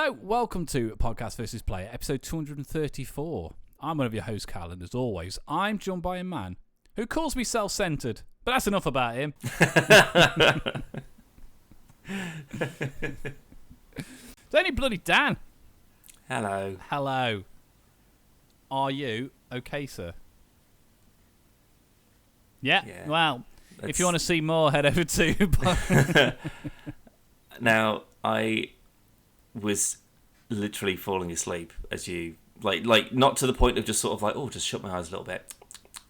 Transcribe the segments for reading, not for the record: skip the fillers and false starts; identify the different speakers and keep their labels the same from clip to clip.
Speaker 1: Hello, welcome to Podcast vs. Player, episode 234. I'm one of your hosts, Cal, and as always, I'm joined by a man who calls me self-centered, but that's enough about him. It's only bloody Dan.
Speaker 2: Hello.
Speaker 1: Hello. Are you okay, sir? Yeah? Well, if you want to see more, head over to...
Speaker 2: Now, I was literally falling asleep as you... Like, not to the point of just sort of like, oh, just shut my eyes a little bit.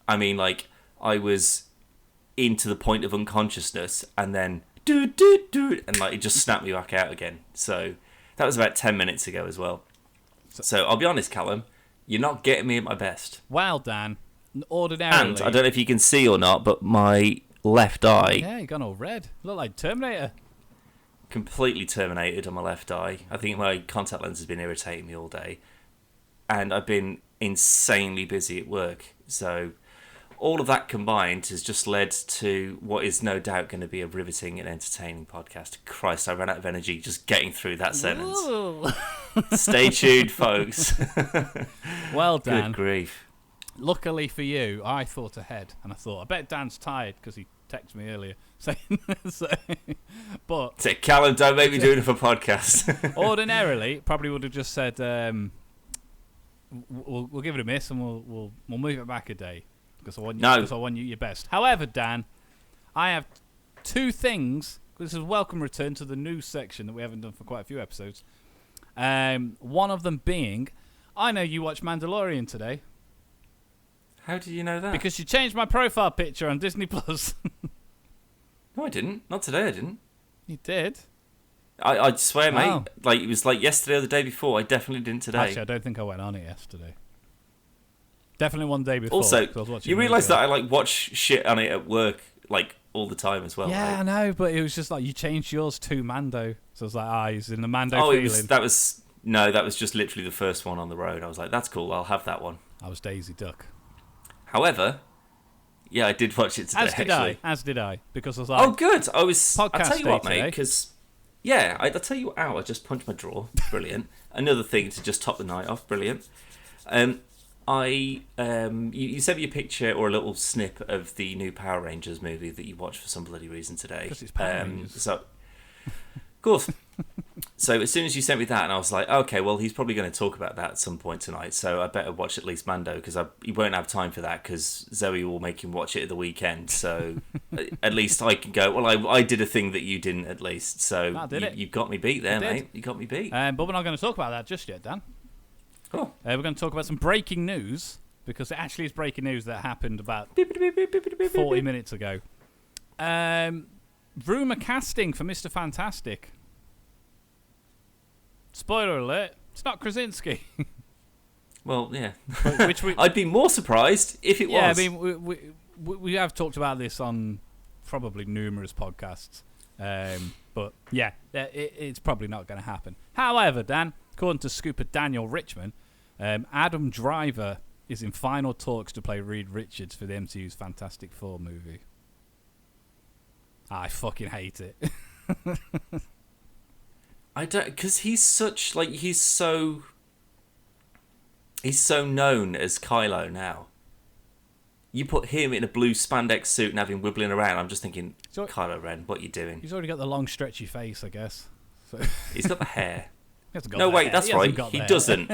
Speaker 2: I mean, like, I was into the point of unconsciousness and then... and, like, it just snapped me back out again. So, that was about 10 minutes ago as well. So, I'll be honest, Callum, you're not getting me at my best.
Speaker 1: Well, Dan, ordinarily...
Speaker 2: And, I don't know if you can see or not, but my left eye...
Speaker 1: Yeah, you've gone all red. Look like Terminator.
Speaker 2: Completely terminated on my left eye. I think my contact lens has been irritating me all day. And I've been insanely busy at work. So all of that combined has just led to what is no doubt going to be a riveting and entertaining podcast. Christ, I ran out of energy just getting through that sentence. Stay tuned, folks.
Speaker 1: Well, Dan.
Speaker 2: Good grief.
Speaker 1: Luckily for you, I thought ahead. And I thought, I bet Dan's tired because he texted me earlier saying but
Speaker 2: so, Callum, don't make me do it for a podcast.
Speaker 1: Ordinarily, probably would have just said we'll give it a miss and we'll move it back a day because I want you your best. However, Dan, I have two things. This is a welcome return to the news section that we haven't done for quite a few episodes. One of them being, I know you watched Mandalorian today.
Speaker 2: How do you know that?
Speaker 1: Because you changed my profile picture on Disney Plus.
Speaker 2: No, I didn't. Not today, I didn't.
Speaker 1: You did?
Speaker 2: I swear, mate. Like, it was like yesterday or the day before. I definitely didn't today.
Speaker 1: Actually, I don't think I went on it yesterday. Definitely one day before.
Speaker 2: Also, you realise that I like watch shit on it at work like all the time as well.
Speaker 1: Yeah,
Speaker 2: right?
Speaker 1: I know, but it was just like you changed yours to Mando. So I was like, he's in the Mando feeling.
Speaker 2: That was just literally the first one on the road. I was like, that's cool. I'll have that one.
Speaker 1: I was Daisy Duck.
Speaker 2: However, yeah, I did watch it today.
Speaker 1: As did I. Because I was like,
Speaker 2: oh, good. I'll tell you what, mate,
Speaker 1: today.
Speaker 2: because, yeah, I'll tell you what, I just punched my drawer. Brilliant. Another thing to just top the night off. Brilliant. You sent me a picture or a little snip of the new Power Rangers movie that you watched for some bloody reason today.
Speaker 1: Because it's Power Rangers.
Speaker 2: So, of course. So as soon as you sent me that, and I was like, okay, well, he's probably going to talk about that at some point tonight, so I better watch at least Mando, because he won't have time for that, because Zoe will make him watch it at the weekend, so at least I can go, well, I did a thing that you didn't, at least, so you got me beat there, mate. You got me beat.
Speaker 1: But we're not going to talk about that just yet, Dan.
Speaker 2: Oh.
Speaker 1: We're going to talk about some breaking news, because it actually is breaking news that happened about 40 minutes ago. Rumour casting for Mr. Fantastic. Spoiler alert, it's not Krasinski.
Speaker 2: Well, yeah.
Speaker 1: I'd
Speaker 2: be more surprised if it was.
Speaker 1: Yeah, I mean, we have talked about this on probably numerous podcasts. But, yeah, it's probably not going to happen. However, Dan, according to Scooper Daniel Richmond, Adam Driver is in final talks to play Reed Richards for the MCU's Fantastic Four movie. I fucking hate it.
Speaker 2: I don't, because he's such, like, he's so known as Kylo now. You put him in a blue spandex suit and have him wibbling around, I'm just thinking, Kylo Ren, what are you doing?
Speaker 1: He's already got the long stretchy face, I guess. So.
Speaker 2: He's got the hair.
Speaker 1: No, wait,
Speaker 2: that's right. He doesn't.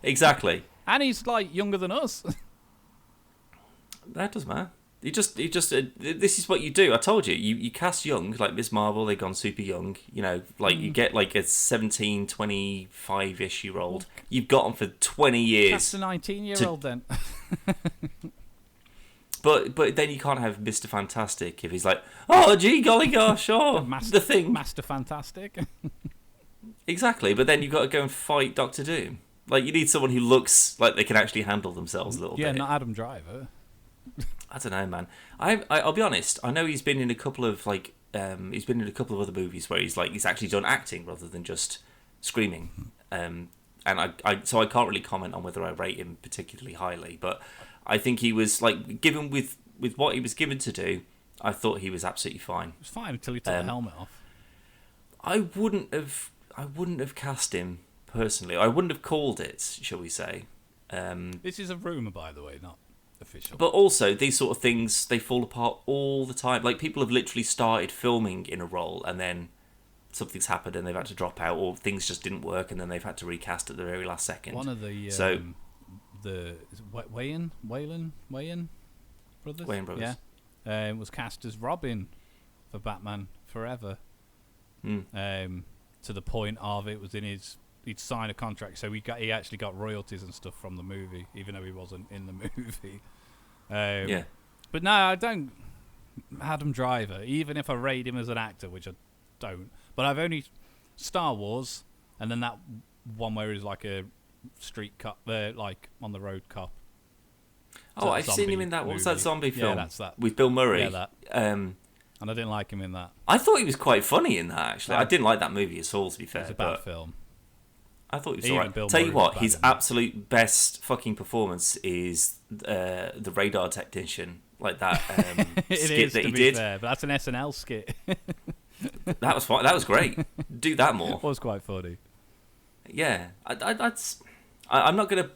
Speaker 2: Exactly.
Speaker 1: And he's, like, younger than us.
Speaker 2: That doesn't matter. You just this is what you do. I told you, you cast young, like Ms. Marvel, they've gone super young. You know, like you get like a 17, 25-ish year old. You've got them for 20 years.
Speaker 1: Cast a 19-year-old then.
Speaker 2: But then you can't have Mr. Fantastic if he's like, oh gee golly gosh, the thing.
Speaker 1: Master Fantastic.
Speaker 2: Exactly, but then you've got to go and fight Doctor Doom. Like, you need someone who looks like they can actually handle themselves a little bit.
Speaker 1: Yeah, not Adam Driver.
Speaker 2: I don't know, man. I'll be honest. I know he's been in a couple of other movies where he's actually done acting rather than just screaming. And so I can't really comment on whether I rate him particularly highly. But I think he was like, given with what he was given to do, I thought he was absolutely fine.
Speaker 1: It was fine until he took the helmet off.
Speaker 2: I wouldn't have cast him personally. I wouldn't have called it, shall we say.
Speaker 1: This is a rumour, by the way, not official.
Speaker 2: But also, these sort of things, they fall apart all the time. Like, people have literally started filming in a role, and then something's happened and they've had to drop out, or things just didn't work and then they've had to recast at the very last second.
Speaker 1: One of the is it Wayans brothers?
Speaker 2: Wayans brothers.
Speaker 1: Yeah. Was cast as Robin for Batman Forever. To the point of it was in he'd signed a contract, so he actually got royalties and stuff from the movie, even though he wasn't in the movie.
Speaker 2: Yeah.
Speaker 1: But no, I don't. Adam Driver, even if I rate him as an actor, which I don't, but I've only Star Wars, and then that one where he's like a street cop, like on the road cop.
Speaker 2: Oh, I've seen him in that. What was that zombie film?
Speaker 1: Yeah, that's that.
Speaker 2: With Bill Murray.
Speaker 1: Yeah, that. And I didn't like him in that.
Speaker 2: I thought he was quite funny in that, actually. I didn't like that movie at all, to be fair.
Speaker 1: It's a bad film.
Speaker 2: I thought he was alright. Tell you what, his absolute best fucking performance is the radar technician, like that skit that he did.
Speaker 1: Fair, but that's an SNL skit.
Speaker 2: That was fine. That was great. Do that more.
Speaker 1: It was quite funny.
Speaker 2: Yeah, I'm not gonna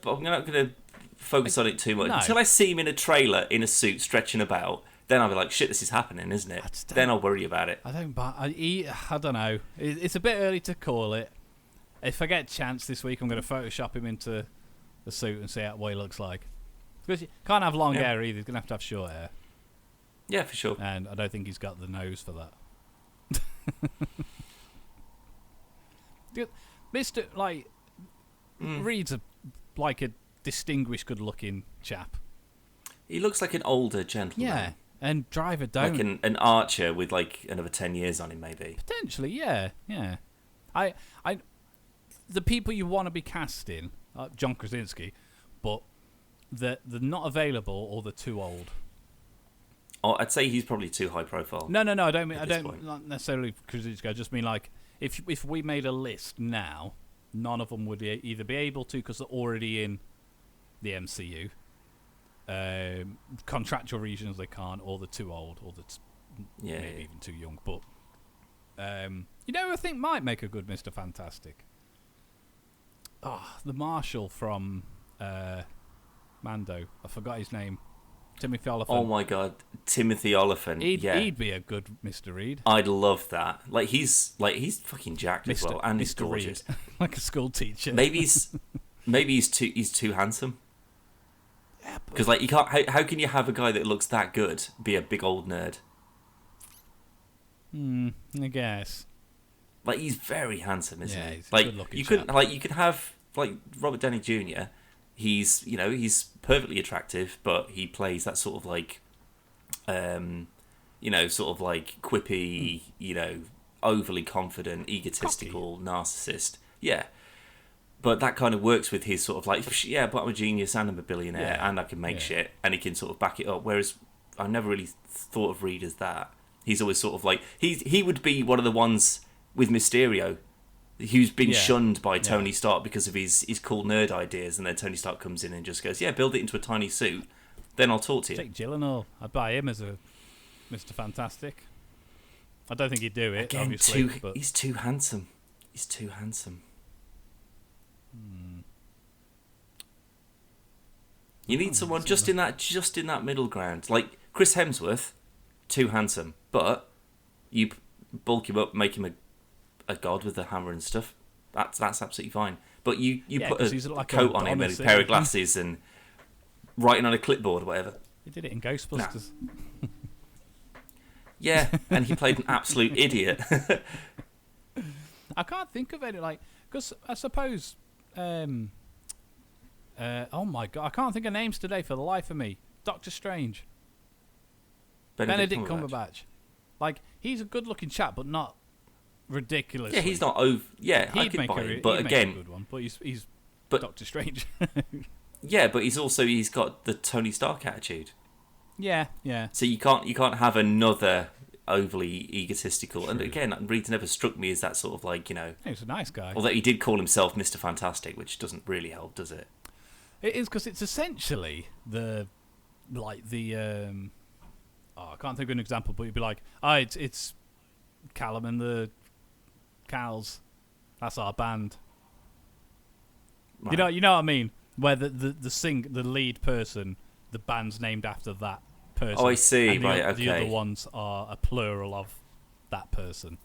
Speaker 2: focus on it too much until I see him in a trailer in a suit stretching about. Then I'll be like, shit, this is happening, isn't it? Then I'll worry about it.
Speaker 1: I don't know. It's a bit early to call it. If I get a chance this week, I'm going to Photoshop him into the suit and see what he looks like. Because you can't have long hair either. He's going to have short hair.
Speaker 2: Yeah, for sure.
Speaker 1: And I don't think he's got the nose for that. Mr. Reed's a distinguished, good-looking chap.
Speaker 2: He looks like an older gentleman.
Speaker 1: Yeah, and Driver don't.
Speaker 2: Like an archer with another 10 years on him, maybe.
Speaker 1: Potentially, yeah. The people you want to be casting, John Krasinski, but they're not available or they're too old.
Speaker 2: Oh, I'd say he's probably too high profile.
Speaker 1: No. I don't not necessarily Krasinski. I just mean if we made a list now, none of them would either be able to because they're already in the MCU. Contractual reasons they can't, or they're too old, or they're maybe even too young. But I think might make a good Mr. Fantastic. The Marshal from Mando. I forgot his name. Timothy Olyphant.
Speaker 2: Oh my god, Timothy Olyphant.
Speaker 1: He'd be a good Mr. Reed.
Speaker 2: I'd love that. He's fucking jacked as well, and he's gorgeous.
Speaker 1: Reed. Like a school teacher.
Speaker 2: Maybe he's too handsome. Yeah, because you can't. How can you have a guy that looks that good be a big old nerd?
Speaker 1: I guess.
Speaker 2: He's very handsome, isn't he?
Speaker 1: He's a good-looking chap.
Speaker 2: You could have Robert Downey Jr. He's perfectly attractive, but he plays that sort of quippy, overly confident, egotistical narcissist. Yeah. But that kind of works with his sort of but I'm a genius and I'm a billionaire and I can make shit, and he can sort of back it up. Whereas I never really thought of Reed as that. He's always sort of he would be one of the ones with Mysterio, who's been shunned by Tony Stark because of his cool nerd ideas, and then Tony Stark comes in and just goes, build it into a tiny suit, then I'll talk to you.
Speaker 1: Jake Gyllenhaal. I'd buy him as a Mr. Fantastic. I don't think he'd do it,
Speaker 2: again,
Speaker 1: obviously. But
Speaker 2: he's too handsome. He's too handsome. You need someone just in that middle ground. Like Chris Hemsworth, too handsome, but you bulk him up, make him a god with a hammer and stuff. That's absolutely fine. But you put a coat on him and a pair of glasses and writing on a clipboard or whatever.
Speaker 1: He did it in Ghostbusters.
Speaker 2: Nah. Yeah, and he played an absolute idiot.
Speaker 1: I can't think of any because I suppose. Oh my god, I can't think of names today for the life of me. Doctor Strange. Benedict Cumberbatch. He's a good-looking chap, but not ridiculous.
Speaker 2: Yeah, he's not over. Yeah, I could buy him, but again,
Speaker 1: a good one. But he's
Speaker 2: but,
Speaker 1: Doctor Strange.
Speaker 2: Yeah, but he's got the Tony Stark attitude.
Speaker 1: Yeah.
Speaker 2: So you can't have another overly egotistical. True. And again, Reed never struck me as that sort of
Speaker 1: He's a nice guy.
Speaker 2: Although he did call himself Mr. Fantastic, which doesn't really help, does it?
Speaker 1: It is, because it's essentially I can't think of an example, but you'd be like, it's Callum and the Cows. That's our band.
Speaker 2: Right.
Speaker 1: You know what I mean? Where the lead person, the band's named after that person.
Speaker 2: Oh, I see.
Speaker 1: And
Speaker 2: right.
Speaker 1: the
Speaker 2: Okay.
Speaker 1: other ones are a plural of that person.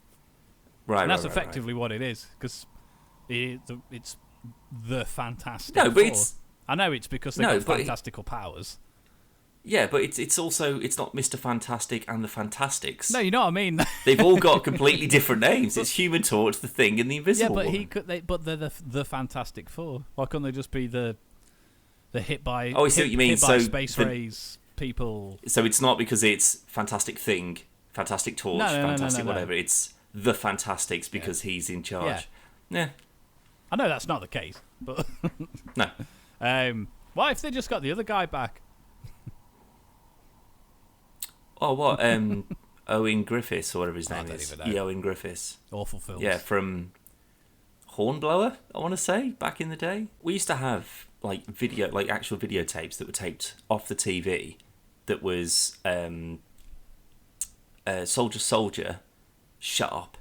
Speaker 2: Right.
Speaker 1: And that's
Speaker 2: right,
Speaker 1: effectively what it is, because it's the Fantastic
Speaker 2: No, but
Speaker 1: Four.
Speaker 2: it's
Speaker 1: I know it's because they've got fantastical powers.
Speaker 2: Yeah, but it's also it's not Mr. Fantastic and the Fantastics.
Speaker 1: No, you know what I mean.
Speaker 2: They've all got completely different names. It's Human Torch, the Thing, and the Invisible Woman.
Speaker 1: But they're the Fantastic Four. Why couldn't they just be the hit by?
Speaker 2: Oh, I see what you mean.
Speaker 1: Hit by
Speaker 2: So
Speaker 1: space rays people.
Speaker 2: So it's not because it's Fantastic Thing, Fantastic Torch, Fantastic whatever. It's the Fantastics because he's in charge. Yeah.
Speaker 1: I know that's not the case, but
Speaker 2: no.
Speaker 1: What if they just got the other guy back?
Speaker 2: Oh, what? Owen Griffiths or whatever his name is. Owen Griffiths.
Speaker 1: Awful film.
Speaker 2: Yeah, from Hornblower, I want to say, back in the day. We used to have like actual videotapes that were taped off the TV. That was Soldier, Sharp,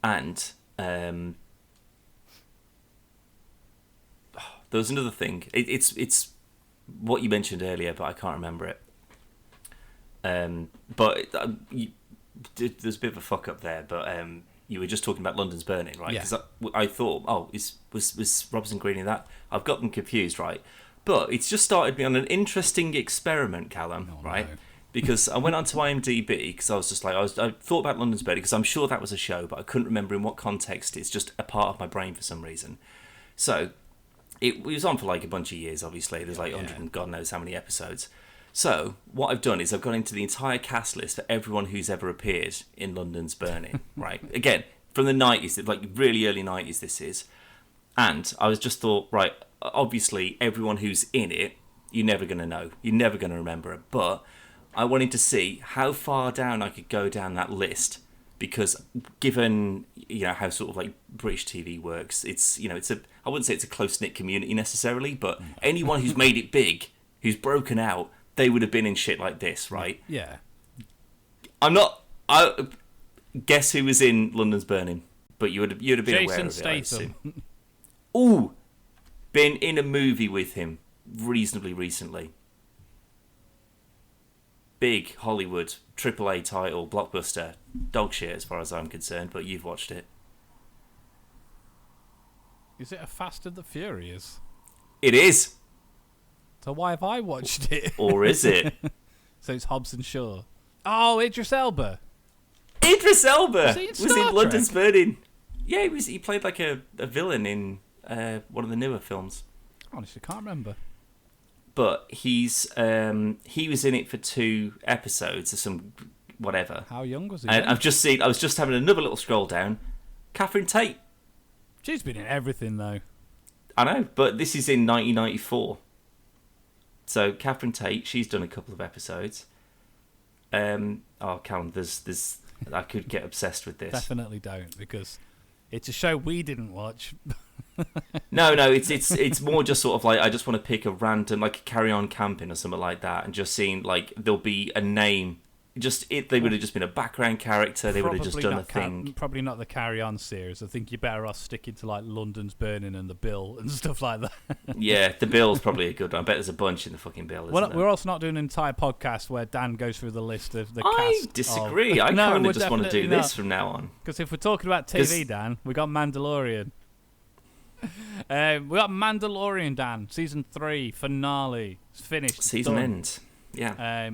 Speaker 2: and there was another thing. It's what you mentioned earlier, but I can't remember it. But there's a bit of a fuck up there. But you were just talking about London's Burning, right? Because I thought, was Robson Green in that? I've got them confused, right? But it's just started me on an interesting experiment, Callum, right? No. Because I went onto IMDb because I was just like, I thought about London's Burning because I'm sure that was a show, but I couldn't remember in what context. It's just a part of my brain for some reason. So it was on for like a bunch of years, obviously. There's like 100 and God knows how many episodes. So what I've done is I've gone into the entire cast list for everyone who's ever appeared in London's Burning, right? Again, from the 90s, like really early 90s this is. And I was just thought, right, obviously everyone who's in it, you're never going to know. You're never going to remember it. But I wanted to see how far down I could go down that list. Because given, how sort of like British TV works, it's, I wouldn't say it's a close-knit community necessarily, but anyone who's made it big, who's broken out, they would have been in shit like this, right?
Speaker 1: Yeah.
Speaker 2: I guess who was in London's Burning, but you'd have been
Speaker 1: Jason
Speaker 2: aware of it.
Speaker 1: Statham.
Speaker 2: Ooh, been in a movie with him reasonably recently. Big Hollywood AAA title, blockbuster, dog shit as far as I'm concerned. But you've watched it.
Speaker 1: Is it a Fast and the Furious?
Speaker 2: It is.
Speaker 1: So why have I watched it?
Speaker 2: Or is it?
Speaker 1: So it's Hobbs and Shaw. Oh, Idris Elba.
Speaker 2: Idris Elba
Speaker 1: was in
Speaker 2: London's Burning. Yeah, he played like a villain in one of the newer films.
Speaker 1: Honestly, can't remember.
Speaker 2: But he was in it for 2 episodes or some whatever.
Speaker 1: How young was he?
Speaker 2: And I was just having another little scroll down. Catherine Tate.
Speaker 1: She's been in everything though.
Speaker 2: I know, but this is in 1994. So Catherine Tate, she's done a couple of episodes. Callum, there's I could get obsessed with this.
Speaker 1: Definitely don't, because it's a show we didn't watch.
Speaker 2: No, it's more just sort of like I just want to pick a random, like Carry On Camping or something like that, and just seeing like there'll be a name. They would have just been a background character. They would have just done a thing.
Speaker 1: Probably not the Carry On series. I think you're better off sticking to like London's Burning and The Bill and stuff like that.
Speaker 2: Yeah, The Bill's probably a good one. I bet there's a bunch in the fucking Bill.
Speaker 1: We're also not doing an entire podcast where Dan goes through the list of the cast.
Speaker 2: I disagree. I kind of just want to do this from now on.
Speaker 1: Because if we're talking about TV, Dan, we got Mandalorian. We got Mandalorian, Dan, season 3 finale. It's finished.
Speaker 2: Season end. Yeah.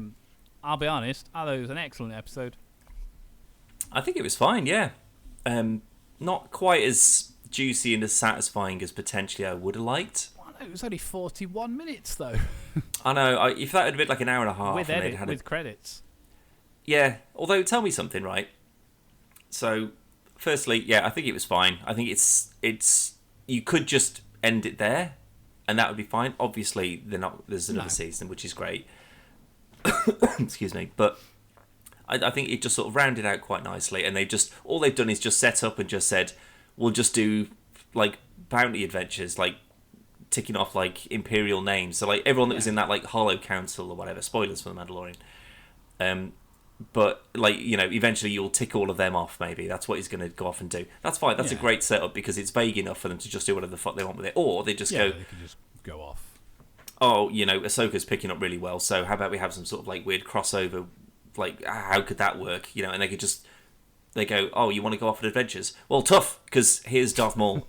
Speaker 1: I'll be honest, I thought it was an excellent episode.
Speaker 2: I think it was fine, yeah. Not quite as juicy and as satisfying as potentially I would have liked.
Speaker 1: Well, it was only 41 minutes, though.
Speaker 2: I know. If that had been like an hour and a half...
Speaker 1: With credits.
Speaker 2: Yeah, although tell me something, right? So, firstly, yeah, I think it was fine. I think it's you could just end it there, and that would be fine. Obviously, there's another season, which is great. Excuse me, but I think it just sort of rounded out quite nicely, and all they've done is just set up and just said we'll just do like bounty adventures, like ticking off like imperial names. So like everyone that was in that like Hollow Council or whatever. Spoilers for the Mandalorian. but eventually you'll tick all of them off. Maybe that's what he's going to go off and do. That's fine. That's a great setup because it's vague enough for them to just do whatever the fuck they want with it, or they just go.
Speaker 1: They can just go off.
Speaker 2: Oh, Ahsoka's picking up really well, so how about we have some sort of weird crossover? How could that work? And they go, oh, you want to go off on adventures? Well, tough, because here's Darth Maul.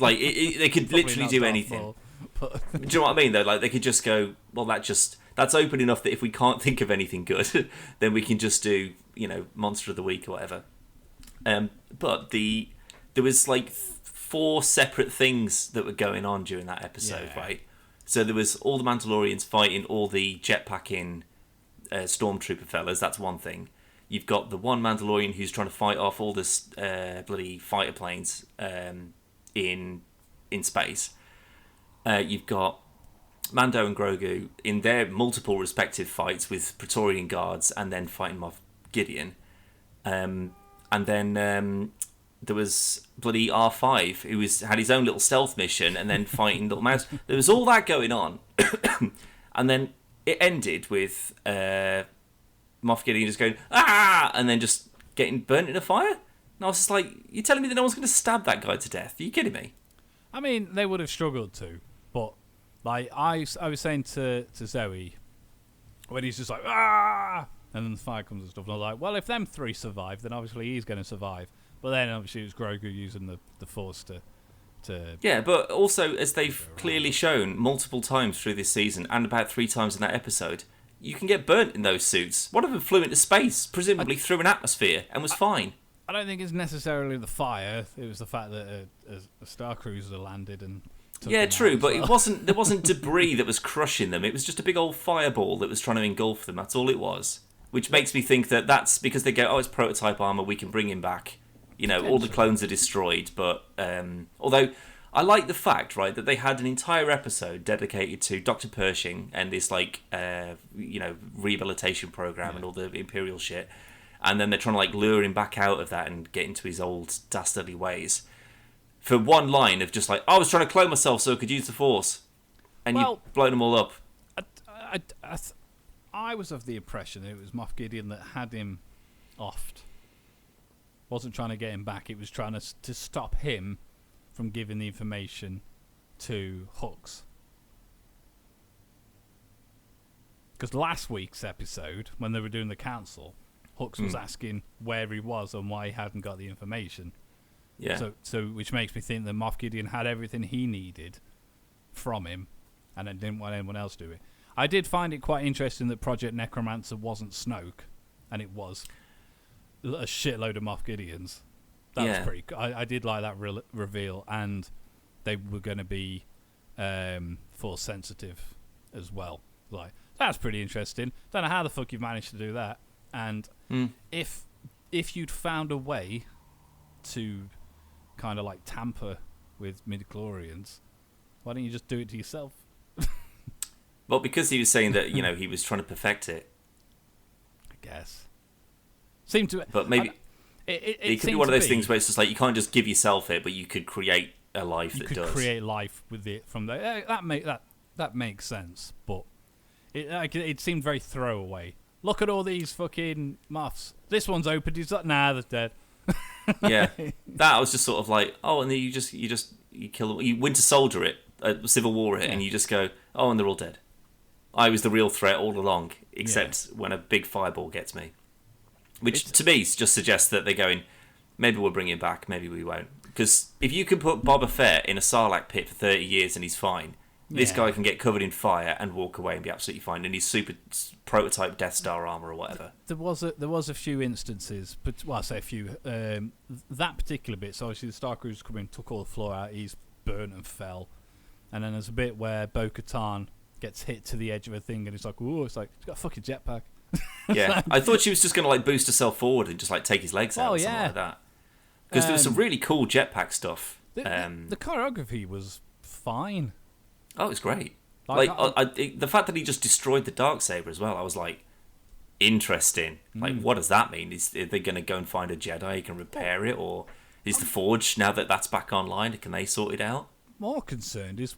Speaker 2: They could literally do anything. Maul, but... Do you know what I mean, though? They could just go, well, that's open enough that if we can't think of anything good, then we can just do, Monster of the Week or whatever. But there was 4 separate things that were going on during that episode, right? So there was all the Mandalorians fighting all the jetpacking stormtrooper fellas. That's one thing. You've got the one Mandalorian who's trying to fight off all this bloody fighter planes in space. You've got Mando and Grogu in their multiple respective fights with Praetorian guards and then fighting Moff Gideon. And then there was bloody R5 who had his own little stealth mission and then fighting little mouse. There was all that going on. And then it ended with Moff Gideon just going, ah! And then just getting burnt in a fire. And I was just like, you're telling me that no one's going to stab that guy to death? Are you kidding me?
Speaker 1: I mean, they would have struggled to. But I was saying to Zoe, when he's just like, ah! And then the fire comes and stuff. And I was like, well, if them 3 survive, then obviously he's going to survive. But then obviously it was Grogu using the Force to...
Speaker 2: Yeah, but also, as they've clearly shown multiple times through this season, and about 3 times in that episode, you can get burnt in those suits. One of them flew into space, presumably through an atmosphere, and was fine.
Speaker 1: I don't think it's necessarily the fire. It was the fact that a Star Cruiser landed and...
Speaker 2: Yeah, true, but there wasn't debris that was crushing them. It was just a big old fireball that was trying to engulf them. That's all it was. Which makes me think that that's because they go, oh, it's prototype armor, we can bring him back. All the clones are destroyed, but although I like the fact, right, that they had an entire episode dedicated to Dr. Pershing and this rehabilitation program and all the Imperial shit, and then they're trying to lure him back out of that and get into his old dastardly ways. For one line of just I was trying to clone myself so I could use the Force, and you've blown them all up.
Speaker 1: I was of the impression that it was Moff Gideon that had him offed. Wasn't trying to get him back. It was trying to stop him from giving the information to Hux. Because last week's episode, when they were doing the council, Hux was asking where he was and why he hadn't got the information.
Speaker 2: Yeah.
Speaker 1: So which makes me think that Moff Gideon had everything he needed from him, and then didn't want anyone else to do it. I did find it quite interesting that Project Necromancer wasn't Snoke, and it was a shitload of Moff Gideons. That was pretty. I did like that reveal, and they were going to be Force sensitive as well. That's pretty interesting. Don't know how the fuck you've managed to do that. And if you'd found a way to kind of tamper with midichlorians, why don't you just do it to yourself?
Speaker 2: Well, because he was saying that he was trying to perfect it.
Speaker 1: I guess. Seemed to,
Speaker 2: but maybe it could be one of those things where it's just you can't just give yourself it, but you could create a life that does. You could
Speaker 1: create life with it from there. That makes sense, but it seemed very throwaway. Look at all these fucking moths. This one's opened. He's like, nah, they're dead.
Speaker 2: Yeah, that was just sort of oh, and then you kill them. You Winter Soldier it, Civil War it, and you just go, oh, and they're all dead. I was the real threat all along, except when a big fireball gets me. Which, to me, just suggests that they're going, maybe we'll bring him back, maybe we won't. Because if you can put Boba Fett in a Sarlacc pit for 30 years and he's fine, this guy can get covered in fire and walk away and be absolutely fine, and he's super prototype Death Star armor or whatever.
Speaker 1: There was a few instances, but I say a few. That particular bit, so obviously the Star Cruiser come in, took all the floor out, he's burnt and fell. And then there's a bit where Bo-Katan gets hit to the edge of a thing and it's ooh, it's he's got a fucking jetpack.
Speaker 2: Yeah, I thought she was just going to boost herself forward and just take his legs out or something like that. Because there was some really cool jetpack stuff.
Speaker 1: The choreography was fine.
Speaker 2: Oh, it's great. The fact that he just destroyed the Darksaber as well, I was interesting. What does that mean? Are they going to go and find a Jedi who can repair it? Or is the Forge, now that that's back online, can they sort it out?
Speaker 1: More concerned is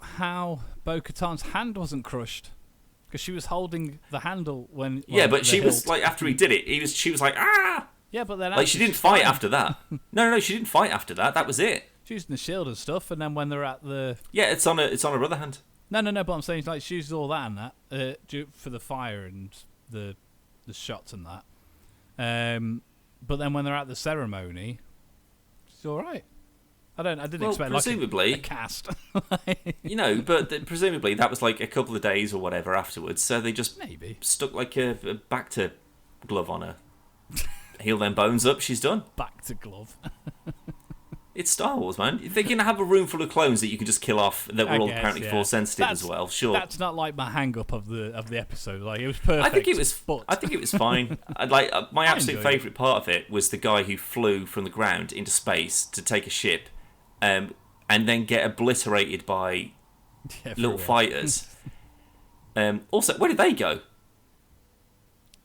Speaker 1: how Bo-Katan's hand wasn't crushed. Because she was holding the handle when.
Speaker 2: Yeah, but she was
Speaker 1: hilt.
Speaker 2: like, after he did it, she was like, ah!
Speaker 1: Yeah, but then.
Speaker 2: Like, she didn't fight after that. No, she didn't fight after that. That was it.
Speaker 1: She's using the shield and stuff, and then when they're at the.
Speaker 2: Yeah, it's on her other hand.
Speaker 1: No, but I'm saying, like, she used all that and that for the fire and the shots and that. But then when they're at the ceremony, she's all right. I didn't expect
Speaker 2: presumably,
Speaker 1: like a cast.
Speaker 2: But presumably that was like a couple of days or whatever afterwards. So they just stuck like a back to glove on her. Heal them bones up. She's done.
Speaker 1: Back to glove.
Speaker 2: It's Star Wars, man. If they can have a room full of clones that you can just kill off that were all apparently force sensitive as well, sure.
Speaker 1: That's not like my hang up of the episode. Like, it was perfect.
Speaker 2: I think it was fine. My absolute favourite part of it was the guy who flew from the ground into space to take a ship, and then get obliterated by little fighters. Also, where did they go?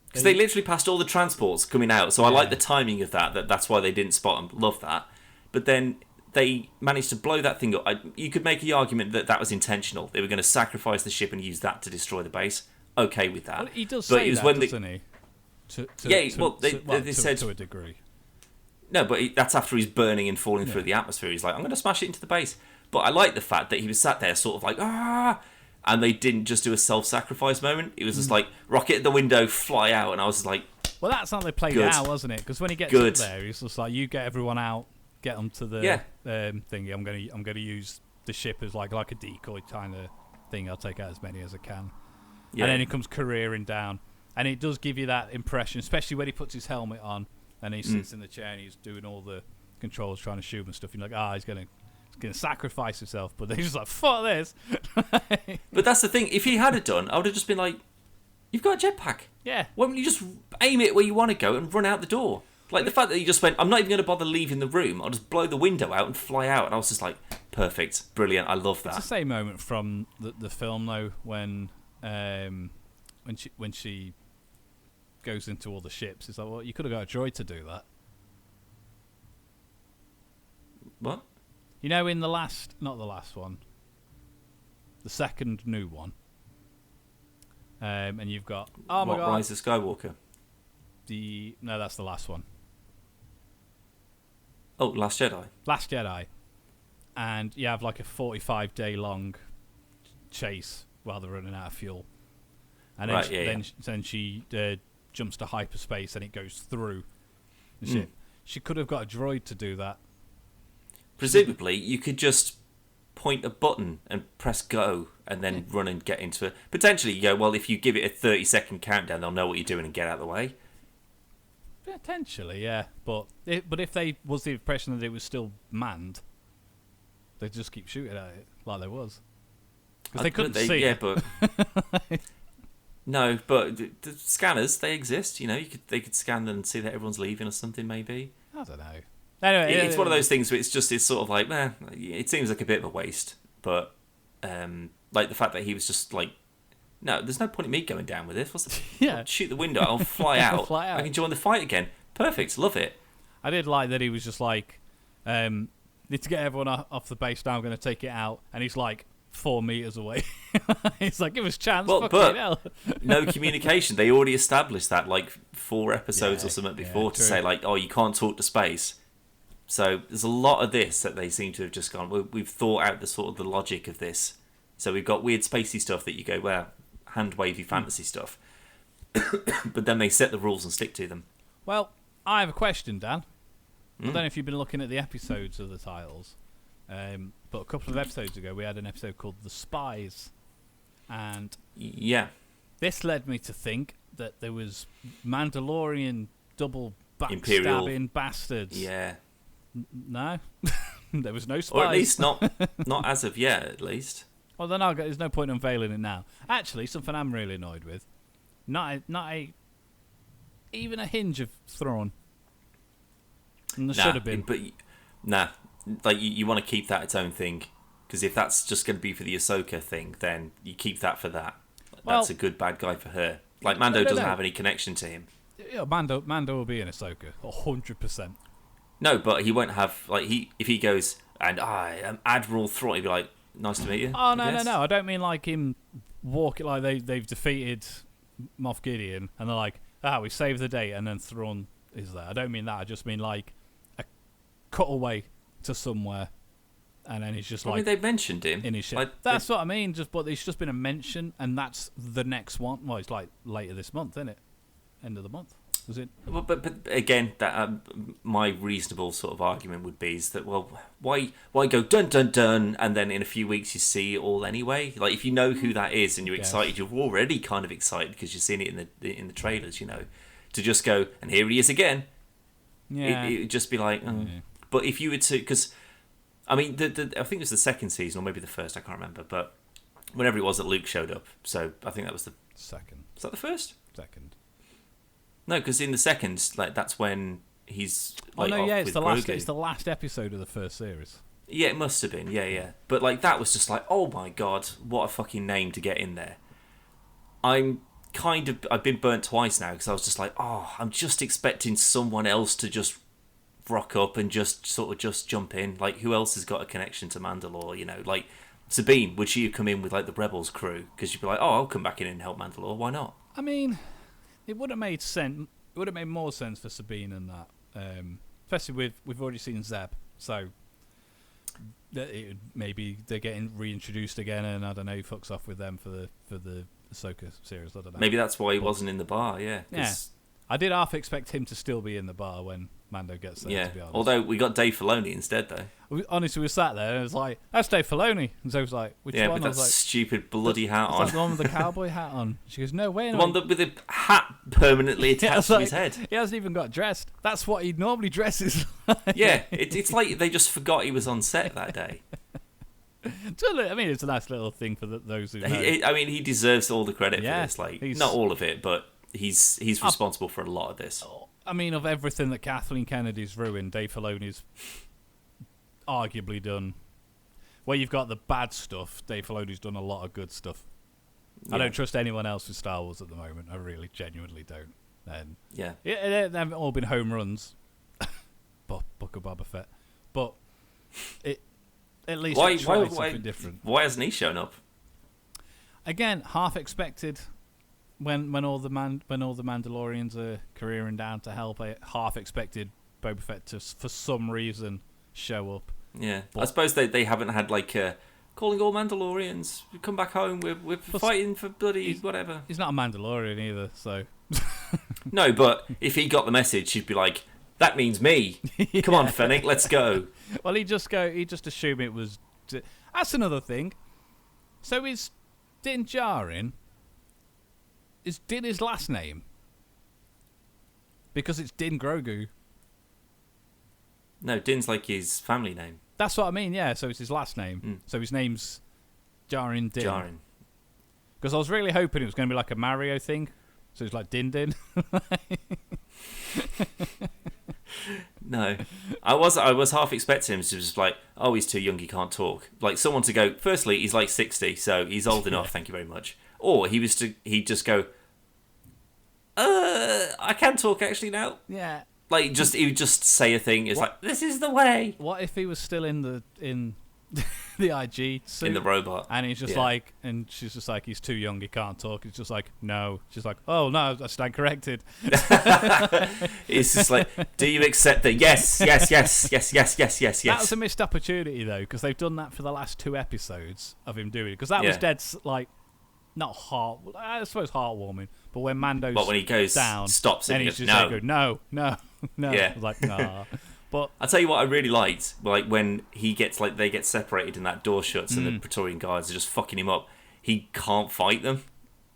Speaker 2: Because they literally passed all the transports coming out. So I like the timing of that. That's why they didn't spot them. Love that. But then they managed to blow that thing up. You could make the argument that was intentional. They were going to sacrifice the ship and use that to destroy the base. Okay with that.
Speaker 1: Well, he does say that, doesn't he?
Speaker 2: They said
Speaker 1: to a degree.
Speaker 2: No, but that's after he's burning and falling through the atmosphere. He's like, I'm going to smash it into the base. But I like the fact that he was sat there sort of like, ah, and they didn't just do a self-sacrifice moment. It was just like, rocket at the window, fly out. And I was just like...
Speaker 1: Well, that's how they played it out, wasn't it? Because when he gets up there, he's just like, you get everyone out, get them to the thingy. I'm going to use the ship as like a decoy kind of thing. I'll take out as many as I can. Yeah. And then he comes careering down. And it does give you that impression, especially when he puts his helmet on and he sits in the chair and he's doing all the controls, trying to shoot him and stuff. You're like, he's going to sacrifice himself. But he's just like, fuck this.
Speaker 2: But that's the thing. If he had it done, I would have just been like, you've got a jetpack.
Speaker 1: Yeah.
Speaker 2: Why don't you just aim it where you want to go and run out the door? Like, the fact that he just went, I'm not even going to bother leaving the room. I'll just blow the window out and fly out. And I was just like, perfect, brilliant. I love that.
Speaker 1: It's the same moment from the film, though, when she goes into all the ships. It's like, well, you could have got a droid to do that.
Speaker 2: What?
Speaker 1: You know, in not the last one, the second new one, and you've got my God,
Speaker 2: Rise of Skywalker.
Speaker 1: No, that's the last one.
Speaker 2: Oh, Last Jedi.
Speaker 1: Last Jedi, and you have like a 45-day long chase while they're running out of fuel, and then she jumps to hyperspace and it goes through the ship. She could have got a droid to do that.
Speaker 2: Presumably, you could just point a button and press go and then run and get into it. Potentially, you go, well, if you give it a 30-second countdown, they'll know what you're doing and get out of the way.
Speaker 1: Potentially, yeah. But if they was the impression that it was still manned, they'd just keep shooting at it like there was. Because they couldn't see.
Speaker 2: Yeah, but... No, but the scanners, they exist. You know, they could scan them and see that everyone's leaving or something, maybe.
Speaker 1: I don't know. Anyway,
Speaker 2: it's one of those things where it's sort of like, it seems like a bit of a waste. But, like the fact that he was just like, no, there's no point in me going down with this. What's the I'll shoot the window, I'll fly out. I can join the fight again. Perfect, love it.
Speaker 1: I did like that he was just like, need to get everyone off the base now, I'm going to take it out. And he's like 4 meters away. He's like, give us a chance.
Speaker 2: Well, but no communication. They already established that like 4 episodes or something before to say like, oh, you can't talk to space. So there's a lot of this that they seem to have just gone, we've thought out the logic of this. So we've got weird spacey stuff that you go, well, hand wavy fantasy stuff. But then they set the rules and stick to them.
Speaker 1: Well, I have a question, Dan. I don't know if you've been looking at the episodes of the titles, but a couple of episodes ago we had an episode called The Spies. And this led me to think that there was Mandalorian double backstabbing bastards.
Speaker 2: Yeah.
Speaker 1: No, there was no spies.
Speaker 2: Or at least not as of yet, at least.
Speaker 1: Well, then there's no point unveiling it now. Actually, something I'm really annoyed with, even a hinge of Thrawn. And there should have been.
Speaker 2: But like you want to keep that its own thing, because if that's just going to be for the Ahsoka thing, then you keep that for that. That's a good bad guy for her. Like Mando doesn't have any connection to him.
Speaker 1: Yeah, Mando will be in Ahsoka 100%.
Speaker 2: No, but he won't have if he goes and I am Admiral Thrawn, he'd be like, nice to meet you.
Speaker 1: Oh no! I don't mean like him walking like they've defeated Moff Gideon, and they're like, we saved the day, and then Thrawn is there. I don't mean that. I just mean like a cutaway to somewhere, and then he's just like.
Speaker 2: I mean, they mentioned him
Speaker 1: in his ship. That's what I mean. But it's just been a mention, and that's the next one. Well, it's like later this month, isn't it? End of the month. Was it?
Speaker 2: Well, but again, that my reasonable sort of argument would be is that, well, why go dun dun dun, and then in a few weeks you see it all anyway. Like, if you know who that is and you're excited, you're already kind of excited because you've seen it in the trailers. To just go and here he is again.
Speaker 1: Yeah,
Speaker 2: it'd just be like. But if you were to, because I mean, I think it was the second season or maybe the first, I can't remember, but whenever it was that Luke showed up, so I think that was the
Speaker 1: second.
Speaker 2: Was that the first?
Speaker 1: Second.
Speaker 2: No, because in the second, like that's when he's. Like,
Speaker 1: it's the last. It's the last episode of the first series.
Speaker 2: Yeah, it must have been. Yeah. But like that was just like, oh my god, what a fucking name to get in there. I've been burnt twice now because I was just like, I'm just expecting someone else to just rock up and just sort of just jump in. Like, who else has got a connection to Mandalore? Like Sabine, would she have come in with like the Rebels crew? Because she'd be like, I'll come back in and help Mandalore. Why not?
Speaker 1: I mean. It would have made sense. It would have made more sense for Sabine than that, especially we've already seen Zeb, so maybe they're getting reintroduced again, and I don't know, he fucks off with them for the Ahsoka series. I don't know.
Speaker 2: Maybe that's why he wasn't in the bar. Yeah.
Speaker 1: I did half expect him to still be in the bar when Mando gets there.
Speaker 2: Yeah.
Speaker 1: To be honest.
Speaker 2: Although we got Dave Filoni instead, though.
Speaker 1: We sat there and it was like, that's Dave Filoni. And Zoe was like, which one?
Speaker 2: Yeah, with that stupid bloody hat on.
Speaker 1: Like the one with the cowboy hat on. She goes, no way.
Speaker 2: The one with the hat permanently attached to his head.
Speaker 1: He hasn't even got dressed. That's what he normally dresses like.
Speaker 2: Yeah, it's like they just forgot he was on set that day.
Speaker 1: I mean, it's a nice little thing for those who know.
Speaker 2: He deserves all the credit for this. Like,
Speaker 1: he's,
Speaker 2: not all of it, but he's responsible for a lot of this.
Speaker 1: I mean, of everything that Kathleen Kennedy's ruined, Dave Filoni's arguably done. Where you've got the bad stuff, Dave Filoni's done a lot of good stuff. Yeah. I don't trust anyone else with Star Wars at the moment. I really, genuinely don't. And they haven't all been home runs. Book of Boba Fett, but at least it tried something different.
Speaker 2: Why hasn't he shown up?
Speaker 1: Again, half expected. When all the Mandalorians are careering down to help, I half expected Boba Fett to, for some reason, show up.
Speaker 2: Yeah, but I suppose they haven't had like calling all Mandalorians, come back home. We're fighting for bloody whatever.
Speaker 1: He's not a Mandalorian either, so.
Speaker 2: No, but if he got the message, he'd be like, "That means me. Come on, Fennec, let's go."
Speaker 1: Well, he just assumed it was. That's another thing. So is Din Djarin? Is Din his last name? Because it's Din Grogu.
Speaker 2: No, Din's like his family name.
Speaker 1: That's what I mean, yeah. So it's his last name.
Speaker 2: Mm.
Speaker 1: So his name's Djarin Din.
Speaker 2: Djarin.
Speaker 1: Because I was really hoping it was going to be like a Mario thing. So it's like Din Din.
Speaker 2: No. I was half expecting him to just like, oh, he's too young, he can't talk. Like someone to go, firstly, he's like 60, so he's old enough, thank you very much. Or he'd just go, I can talk actually now.
Speaker 1: Yeah.
Speaker 2: Like he would just say a thing. It's like, this is the way.
Speaker 1: What if he was still in the IG suit?
Speaker 2: In the robot.
Speaker 1: And he's just like, and she's just like, he's too young, he can't talk. He's just like, no. She's like, oh no, I stand corrected.
Speaker 2: It's just like, do you accept that? Yes.
Speaker 1: That was a missed opportunity though, because they've done that for the last 2 episodes of him doing it. Because that was dead, like, not I suppose heartwarming, but when Mando
Speaker 2: when he goes
Speaker 1: down,
Speaker 2: stops him,
Speaker 1: and he's just like, no.
Speaker 2: Yeah.
Speaker 1: I was like, nah. But
Speaker 2: I'll tell you what I really liked, like when he ggets like they get separated and that door shuts and the Praetorian guards are just fucking him up. He can't fight them.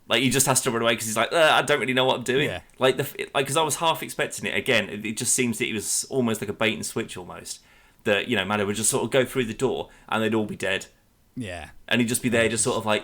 Speaker 2: Like he just has to run away because he's like, I don't really know what I'm doing.
Speaker 1: Yeah.
Speaker 2: Like because I was half expecting it. Again, it just seems that it was almost like a bait and switch almost. That Mando would just sort of go through the door and they'd all be dead.
Speaker 1: Yeah.
Speaker 2: And he'd just be there, just sort of like.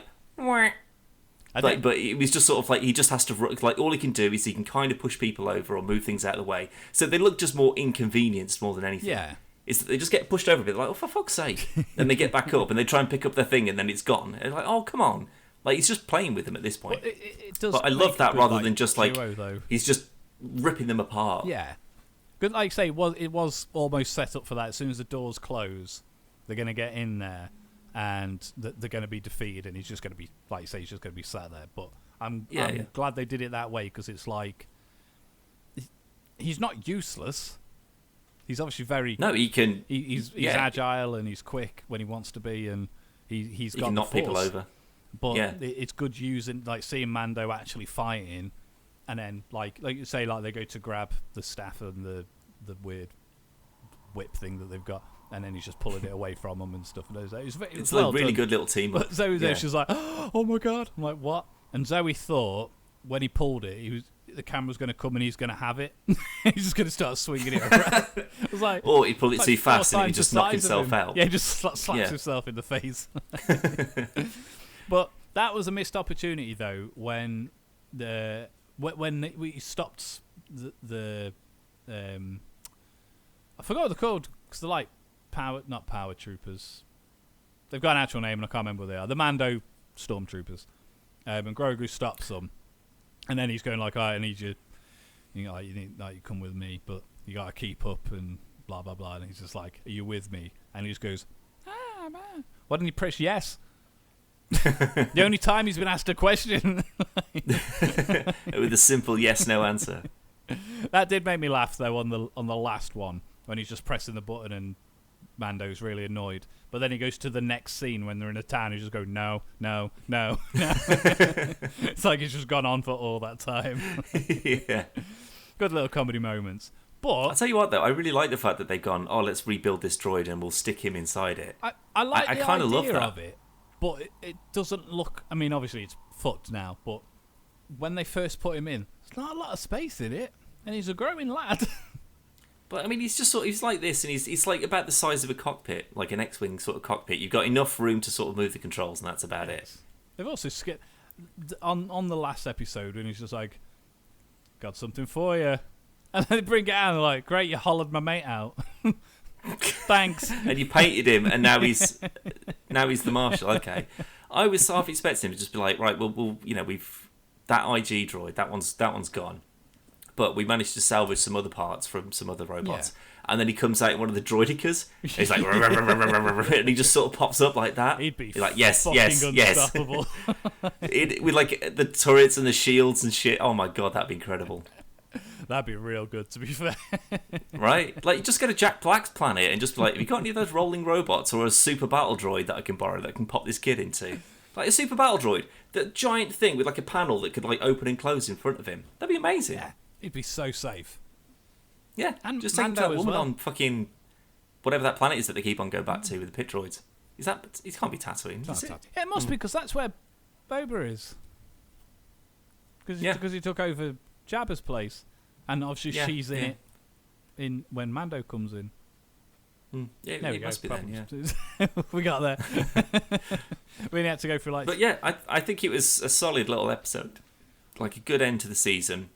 Speaker 2: But it was just sort of like he just has to like all he can do is he can kind of push people over or move things out of the way, so they look just more inconvenienced more than anything.
Speaker 1: Yeah,
Speaker 2: it's that they just get pushed over a bit, like, oh, for fuck's sake. Then they get back up and they try and pick up their thing and then it's gone. And like, oh, come on, like he's just playing with them at this point.
Speaker 1: Well, it does.
Speaker 2: But I love that rather than just like
Speaker 1: duo,
Speaker 2: he's just ripping them apart.
Speaker 1: Yeah, good. Like I say, it was almost set up for that. As soon as the doors close, they're going to get in there. and they're going to be defeated, and he's just going to be, like you say, he's just going to be sat there. But I'm glad they did it that way, because it's like he's not useless. He's obviously very
Speaker 2: he can.
Speaker 1: He's agile and he's quick when he wants to be, and he
Speaker 2: can knock people over.
Speaker 1: But it's good using, like, seeing Mando actually fighting, and then like you say, like they go to grab the staff and the weird whip thing that they've got, and then he's just pulling it away from them and stuff. And it's
Speaker 2: a really good little team.
Speaker 1: But Zoe there, she's like, "Oh my god!" I'm like, "What?" And Zoe thought when he pulled it, the camera's going to come and he's going to have it. He's just going to start swinging it around. It was like,
Speaker 2: or he pulled it too fast and he just knocked himself out.
Speaker 1: Yeah, he just slaps himself in the face. But that was a missed opportunity, though, when we stopped the I forgot what they're called, because they're like not power troopers. They've got an actual name and I can't remember what they are. The Mando stormtroopers. And Grogu stops them, and then he's going like, "I need you. You need you come with me, but you gotta keep up and blah blah blah." And he's just like, "Are you with me?" And he just goes, man. Why didn't he press yes? The only time he's been asked a question.
Speaker 2: With a simple yes/no answer.
Speaker 1: That did make me laugh though on the last one, when he's just pressing the button and Mando's really annoyed. But then he goes to the next scene when they're in a town. He just goes, no. It's like he's just gone on for all that time.
Speaker 2: Yeah.
Speaker 1: Good little comedy moments. But
Speaker 2: I'll tell you what, though, I really like the fact that they've gone, let's rebuild this droid and we'll stick him inside it.
Speaker 1: I like the
Speaker 2: kind of love
Speaker 1: idea
Speaker 2: that.
Speaker 1: of it, but it doesn't look... I mean, obviously it's fucked now, but when they first put him in, there's not a lot of space in it, and he's a growing lad.
Speaker 2: But I mean, he's like this, and he's like about the size of a cockpit, like an X-wing sort of cockpit. You've got enough room to sort of move the controls, and that's about it.
Speaker 1: They've also skipped on the last episode when he's just like, "Got something for you," and they bring it out and they're like, "Great, you hollowed my mate out." Thanks.
Speaker 2: And you painted him, and now he's the marshal. Okay, I was half expecting him to just be like, right, we'll we've that IG droid, that one's gone. But we managed to salvage some other parts from some other robots. Yeah. And then he comes out in one of the droidicas. He's like, and he just sort of pops up like that.
Speaker 1: He'd be
Speaker 2: like, yes.
Speaker 1: Unstoppable.
Speaker 2: With like the turrets and the shields and shit. Oh my god, that'd be incredible.
Speaker 1: That'd be real good, to be fair.
Speaker 2: Right? Like, just go to Jack Black's planet and just be like, have you got any of those rolling robots or a super battle droid that I can borrow that I can pop this kid into? Like a super battle droid. That giant thing with like a panel that could like open and close in front of him. That'd be amazing.
Speaker 1: Yeah. He'd be so safe.
Speaker 2: Yeah, and just take that woman on fucking whatever that planet is that they keep on going back to with the pit droids. Is that? It can't be Tatooine.
Speaker 1: It must be, because that's where Boba is. Because he took over Jabba's place, and obviously she's in it. In when Mando comes in.
Speaker 2: Yeah, it must be then.
Speaker 1: Yeah, we got there. We had to go through like.
Speaker 2: But yeah, I think it was a solid little episode, like a good end to the season.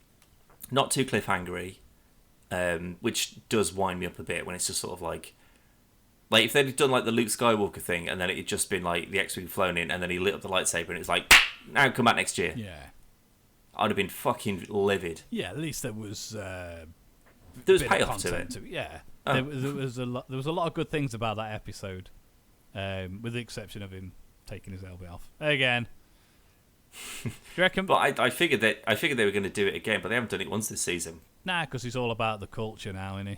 Speaker 2: Not too cliffhangery, which does wind me up a bit when it's just sort of like if they'd done like the Luke Skywalker thing and then it had just been like the X-Wing flown in and then he lit up the lightsaber and it's like, now come back next year.
Speaker 1: Yeah.
Speaker 2: I'd have been fucking livid.
Speaker 1: Yeah, at least there was
Speaker 2: payoff to it.
Speaker 1: Yeah. Oh. There was a lot of good things about that episode, with the exception of him taking his helmet off. Again. Do you reckon?
Speaker 2: But I figured they were going to do it again, but they haven't done it once this season.
Speaker 1: Nah, because he's all about the culture now, isn't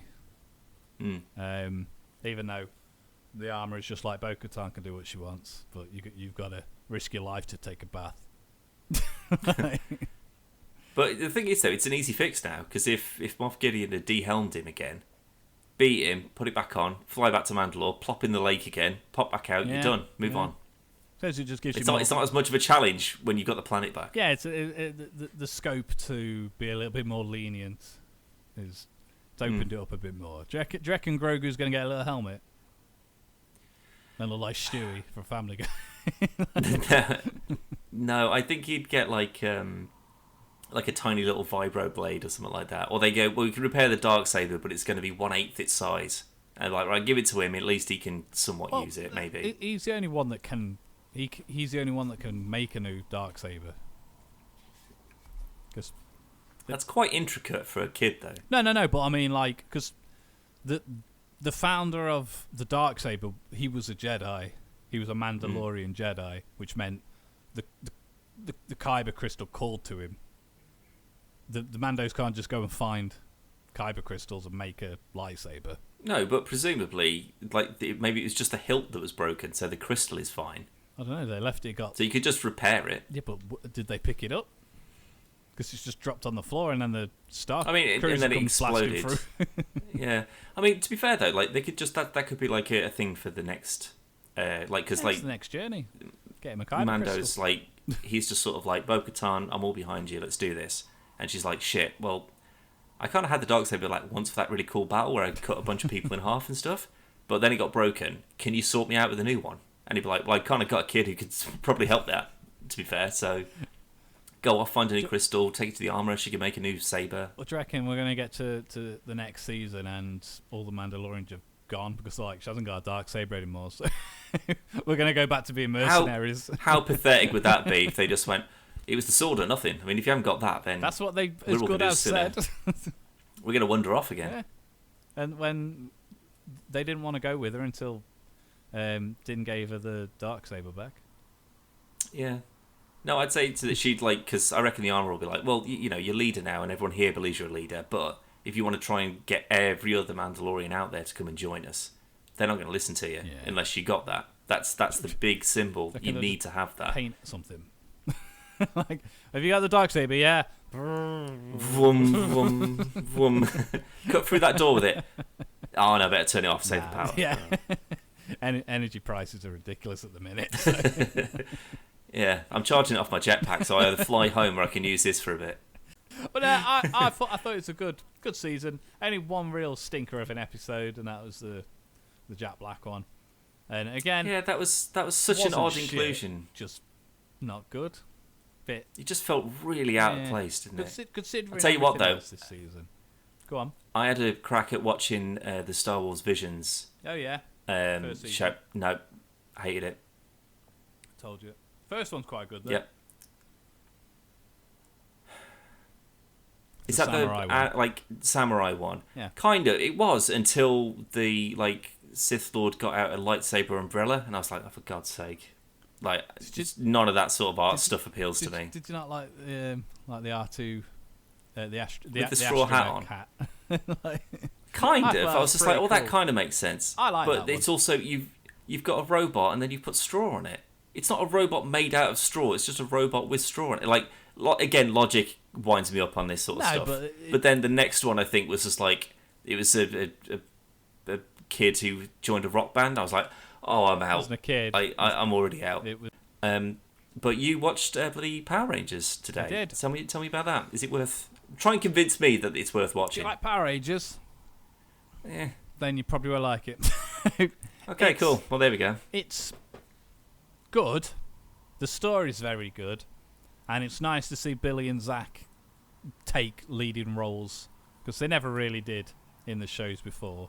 Speaker 1: he? Even though the armour is just like Bo-Katan can do what she wants, but you've got to risk your life to take a bath.
Speaker 2: But the thing is, though, it's an easy fix now, because if Moff Gideon had de-helmed him again, beat him, put it back on, fly back to Mandalore, plop in the lake again, pop back out, you're done, move on.
Speaker 1: It just gives
Speaker 2: it's not as much of a challenge when you've got the planet back.
Speaker 1: Yeah, it's the scope to be a little bit more lenient it's opened it up a bit more. Do you reckon Grogu's going to get a little helmet? And look like Stewie from Family Guy.
Speaker 2: No, I think he'd get like a tiny little vibro blade or something like that. Or they go, well, we can repair the Darksaber, but it's going to be 1/8 its size. And like, right, give it to him. At least he can somewhat use it. Maybe
Speaker 1: he's the only one that can. He's the only one that can make a new Darksaber. Because
Speaker 2: that's quite intricate for a kid, though.
Speaker 1: No. But I mean, like, because the founder of the Darksaber, he was a Jedi, he was a Mandalorian Jedi, which meant the Kyber crystal called to him. The Mandos can't just go and find Kyber crystals and make a lightsaber.
Speaker 2: No, but presumably, maybe it was just the hilt that was broken, so the crystal is fine.
Speaker 1: I don't know. They left it. So
Speaker 2: you could just repair it.
Speaker 1: Yeah, but did they pick it up? Because it's just dropped on the floor, and then the Star
Speaker 2: and then it exploded. Yeah, I mean, to be fair though, they could just that could be like a thing for the next, because
Speaker 1: the next journey. Get him a Kyber
Speaker 2: Mando's
Speaker 1: crystal.
Speaker 2: He's just sort of like, Bo-Katan, I'm all behind you. Let's do this. And she's like, shit. Well, I kind of had the Darksaber once for that really cool battle where I cut a bunch of people in half and stuff, but then it got broken. Can you sort me out with a new one? And he'd be like, well, I kind of got a kid who could probably help that, to be fair. So go off, find a new crystal, take it to the armourer. She can make a new saber.
Speaker 1: What do you reckon we're going to get to the next season and all the Mandalorians have gone because she hasn't got a Darksaber anymore? So we're going to go back to being mercenaries.
Speaker 2: How pathetic would that be if they just went, it was the sword or nothing? I mean, if you haven't got that, then
Speaker 1: that's what they as good as said.
Speaker 2: We're going to wander off again.
Speaker 1: Yeah. And when they didn't want to go with her until Din gave her the Darksaber back.
Speaker 2: Yeah. No, I'd say that she'd because I reckon the armor will be like, well, you're leader now, and everyone here believes you're a leader. But if you want to try and get every other Mandalorian out there to come and join us, they're not going to listen to you unless you got that. That's the big symbol. You need to have that.
Speaker 1: Paint something. Have you got the Darksaber? Yeah.
Speaker 2: Vroom, vroom, vroom. Cut through that door with it. Oh no, better turn it off. Save the power.
Speaker 1: Yeah. Energy prices are ridiculous at the minute. So.
Speaker 2: Yeah, I'm charging it off my jetpack, so I either fly home or I can use this for a bit.
Speaker 1: But I thought it was a good season. Only one real stinker of an episode, and that was the Jack Black one. And again,
Speaker 2: yeah, that was such an odd inclusion.
Speaker 1: Just not good. Bit.
Speaker 2: It just felt really out of place, didn't it?
Speaker 1: Considering
Speaker 2: I'll tell you what, though.
Speaker 1: This season. Go on.
Speaker 2: I had a crack at watching the Star Wars Visions.
Speaker 1: Oh yeah.
Speaker 2: Show. No, I hated it.
Speaker 1: Told you. First one's quite good though.
Speaker 2: Yep. Is
Speaker 1: the
Speaker 2: that
Speaker 1: samurai
Speaker 2: the samurai one?
Speaker 1: Yeah.
Speaker 2: Kinda. It was until the Sith Lord got out a lightsaber umbrella, and I was like, oh, for God's sake. None of that sort of art stuff appeals to me.
Speaker 1: Did you not like the R2,
Speaker 2: the straw hat on? Kind of. I was just like,
Speaker 1: cool.
Speaker 2: that kind of makes sense.
Speaker 1: I like that
Speaker 2: but it's also you've got a robot and then you put straw on it. It's not a robot made out of straw. It's just a robot with straw on it. Again, logic winds me up on this sort of stuff. But then the next one I think was just it was a kid who joined a rock band. I was like, oh, I'm out.
Speaker 1: Wasn't a kid.
Speaker 2: I'm already out.
Speaker 1: It was.
Speaker 2: But you watched the Power Rangers today.
Speaker 1: I did.
Speaker 2: Tell me about that. Is it worth? Try and convince me that it's worth watching.
Speaker 1: Do you like Power Rangers?
Speaker 2: Yeah.
Speaker 1: Then you probably will like it.
Speaker 2: Okay, cool. Well, there we go.
Speaker 1: It's good. The story's very good, and it's nice to see Billy and Zach take leading roles because they never really did in the shows before.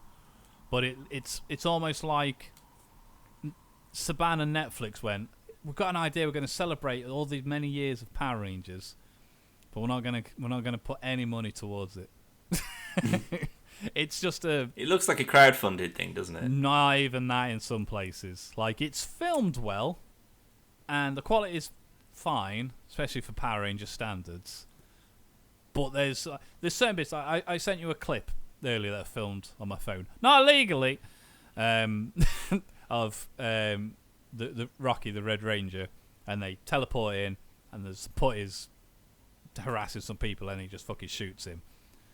Speaker 1: But it's almost like Saban and Netflix went, we've got an idea. We're going to celebrate all these many years of Power Rangers, but we're not going to put any money towards it. It's just It
Speaker 2: looks like a crowdfunded thing, doesn't it?
Speaker 1: Not even that in some places. It's filmed well, and the quality is fine, especially for Power Ranger standards. But there's certain bits. I sent you a clip earlier that I filmed on my phone, not illegally, of the Rocky, the Red Ranger, and they teleport in, and the support is harassing some people, and he just fucking shoots him.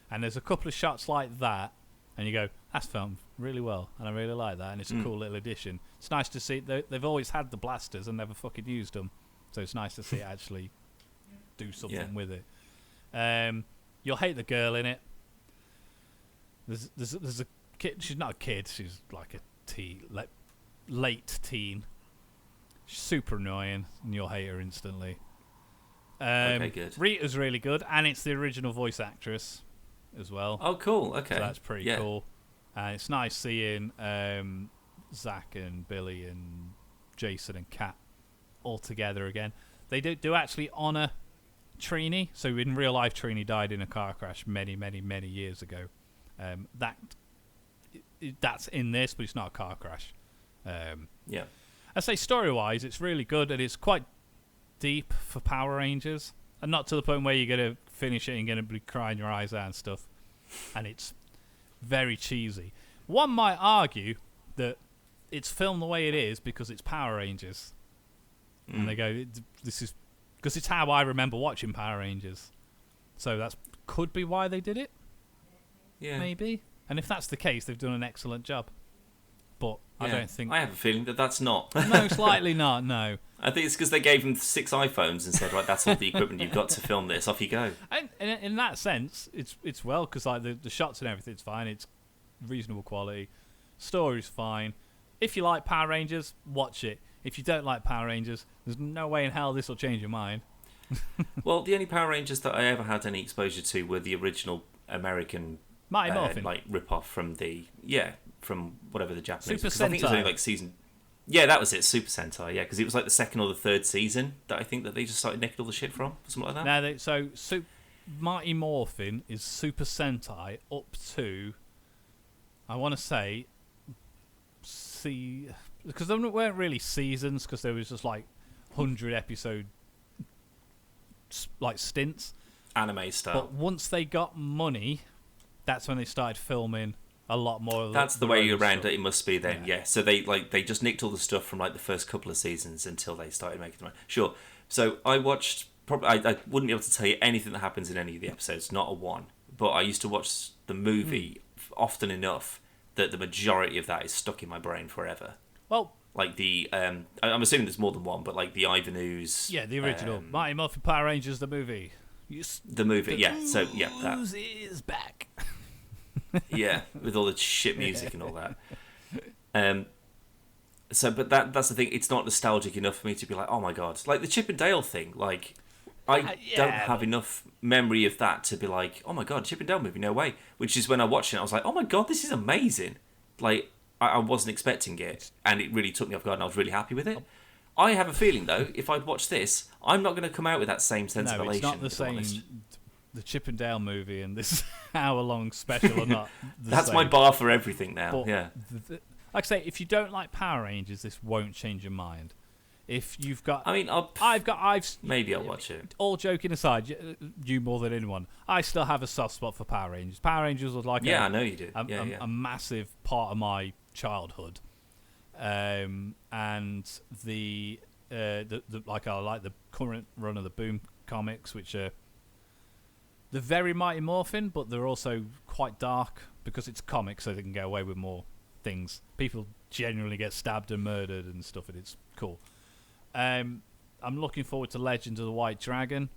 Speaker 1: And there's a couple of shots like that, and you go, that's filmed really well, and I really like that, and it's a cool little addition. It's nice to see. They've always had the blasters and never fucking used them, so it's nice to see it actually do something with it. You'll hate the girl in it. There's a kid. She's not a kid. She's like a teen, late teen. She's super annoying, and you'll hate her instantly.
Speaker 2: Okay, good.
Speaker 1: Rita's really good, and it's the original voice actress as well.
Speaker 2: Oh, cool. Okay,
Speaker 1: so that's pretty cool. And it's nice seeing Zach and Billy and Jason and Kat all together again. They do actually honour Trini. So in real life, Trini died in a car crash many, many, many years ago. That's in this, but it's not a car crash. I say story-wise, it's really good, and it's quite deep for Power Rangers, and not to the point where you're going to finish it and going to be crying your eyes out and stuff. And it's very cheesy. One might argue that it's filmed the way it is because it's Power Rangers. And they go, this is... Because it's how I remember watching Power Rangers. So that could be why they did it.
Speaker 2: Yeah.
Speaker 1: Maybe. And if that's the case, they've done an excellent job. But I don't think...
Speaker 2: I have a feeling that that's not.
Speaker 1: Most likely not, no.
Speaker 2: I think it's because they gave them 6 iPhones and said, right, that's all the equipment you've got to film this. Off you go.
Speaker 1: And in that sense, it's well, because like the shots and everything's fine. It's reasonable quality. Story's fine. If you like Power Rangers, watch it. If you don't like Power Rangers, there's no way in hell this will change your mind.
Speaker 2: Well, the only Power Rangers that I ever had any exposure to were the original American
Speaker 1: Mighty Morphin.
Speaker 2: like rip-off from from whatever the Japanese.
Speaker 1: Super
Speaker 2: I think it was
Speaker 1: Sentai.
Speaker 2: only like season. Yeah, that was it, Super Sentai. Yeah, because it was like the 2nd or the 3rd season that I think that they just started nicking all the shit from, something like that.
Speaker 1: So Mighty Morphin is Super Sentai up to, I want to say, because there weren't really seasons, because there was just like 100 episode like stints.
Speaker 2: Anime style.
Speaker 1: But once they got money, that's when they started filming a lot more of
Speaker 2: That's the way around
Speaker 1: stuff.
Speaker 2: it must be then, yeah. So they just nicked all the stuff from like the first couple of seasons until they started making them. Sure. So I watched, I wouldn't be able to tell you anything that happens in any of the episodes, not a one. But I used to watch the movie often enough that the majority of that is stuck in my brain forever.
Speaker 1: Well,
Speaker 2: like the, I'm assuming there's more than one, but like the Ivanhoos.
Speaker 1: yeah, the original Mighty Morphin Power Rangers, the movie.
Speaker 2: The movie, yeah. So yeah, that
Speaker 1: Ooze is back.
Speaker 2: yeah, with all the shit music and all that. So, but that's the thing. It's not nostalgic enough for me to be like, oh my god, like the Chip and Dale thing. Like, I don't have enough memory of that to be like, oh my god, Chip and Dale movie, no way. Which is when I watched it, I was like, oh my god, this is amazing. Like, I wasn't expecting it, and it really took me off guard, and I was really happy with it. I have a feeling though, if I'd watched this, I'm not going to come out with that same sense of elation.
Speaker 1: No, it's not the same. The Chip and Dale movie and this hour-long special are not the
Speaker 2: That's
Speaker 1: same.
Speaker 2: my bar for everything now.
Speaker 1: But
Speaker 2: yeah.
Speaker 1: like I say, if you don't like Power Rangers, this won't change your mind. If you've got,
Speaker 2: I mean, maybe I'll watch it.
Speaker 1: All joking aside, you more than anyone, I still have a soft spot for Power Rangers. Power Rangers was like
Speaker 2: I know you do.
Speaker 1: A massive part of my childhood, and the like I like the current run of the Boom comics, which are they're very Mighty Morphin, but they're also quite dark because it's comics, so they can get away with more things. People genuinely get stabbed and murdered and stuff, and it's cool. I'm looking forward to Legend of the White Dragon,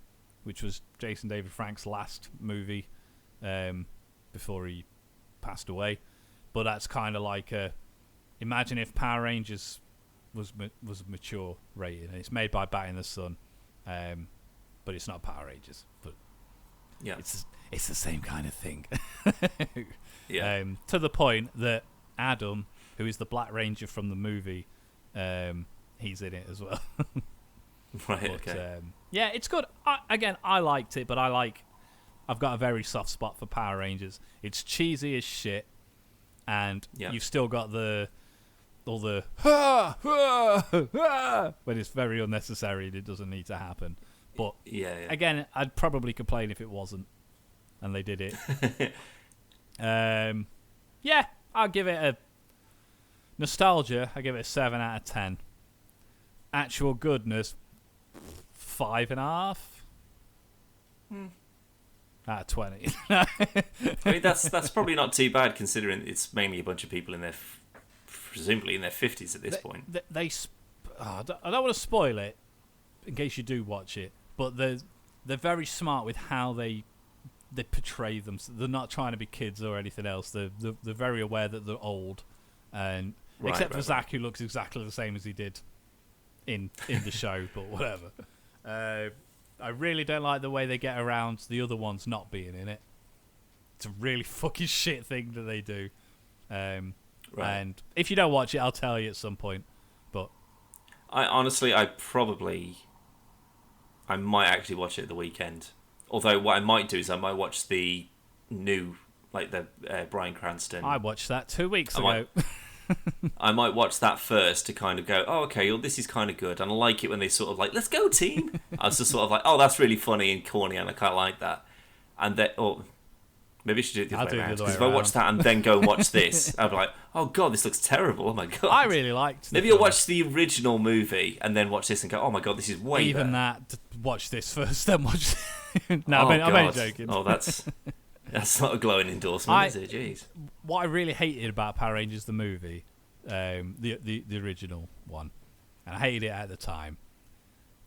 Speaker 1: which was Jason David Frank's last movie before he passed away. But that's kind of like imagine if Power Rangers was mature rated, and it's made by Bat in the Sun, but it's not Power Rangers. But
Speaker 2: yeah,
Speaker 1: it's the same kind of thing.
Speaker 2: Yeah.
Speaker 1: To the point that Adam, who is the Black Ranger from the movie, he's in it as well.
Speaker 2: Right.
Speaker 1: But,
Speaker 2: okay.
Speaker 1: Yeah, it's good. I liked it, but I've got a very soft spot for Power Rangers. It's cheesy as shit, and you've still got all the when it's very unnecessary and it doesn't need to happen. But again, I'd probably complain if it wasn't, and they did it. Yeah, I'll give it a nostalgia. I give it a 7 out of 10. Actual goodness, 5.5 out of 20.
Speaker 2: I mean, that's probably not too bad considering it's mainly a bunch of people in their presumably in their 50s at this point.
Speaker 1: I don't want to spoil it in case you do watch it, but they're very smart with how they portray them. So they're not trying to be kids or anything else. They're very aware that they're old, and except for Zach, who looks exactly the same as he did in the show, but whatever. I really don't like the way they get around the other ones not being in it. It's a really fucking shit thing that they do. And if you don't watch it, I'll tell you at some point. But
Speaker 2: I might actually watch it at the weekend. Although what I might do is I might watch the new, like the Bryan Cranston.
Speaker 1: I watched that 2 weeks ago.
Speaker 2: I might watch that first to kind of go, oh, okay, well, this is kind of good. And I like it when they sort of like, let's go, team. I was just sort of like, oh, that's really funny and corny, and I kind of like that. And then, maybe I should do it the other way around. Because if I watch that and then go and watch this, I'd be like, oh, God, this looks terrible. Oh, my God.
Speaker 1: I really liked
Speaker 2: Maybe I'll watch the original movie and then watch this and go, oh, my God, this is way
Speaker 1: even
Speaker 2: better.
Speaker 1: that, watch this first, then watch... No,
Speaker 2: Oh,
Speaker 1: I'm only
Speaker 2: God.
Speaker 1: joking.
Speaker 2: Oh, that's not a glowing endorsement, is it? Jeez.
Speaker 1: What I really hated about Power Rangers the movie, the original one, and I hated it at the time.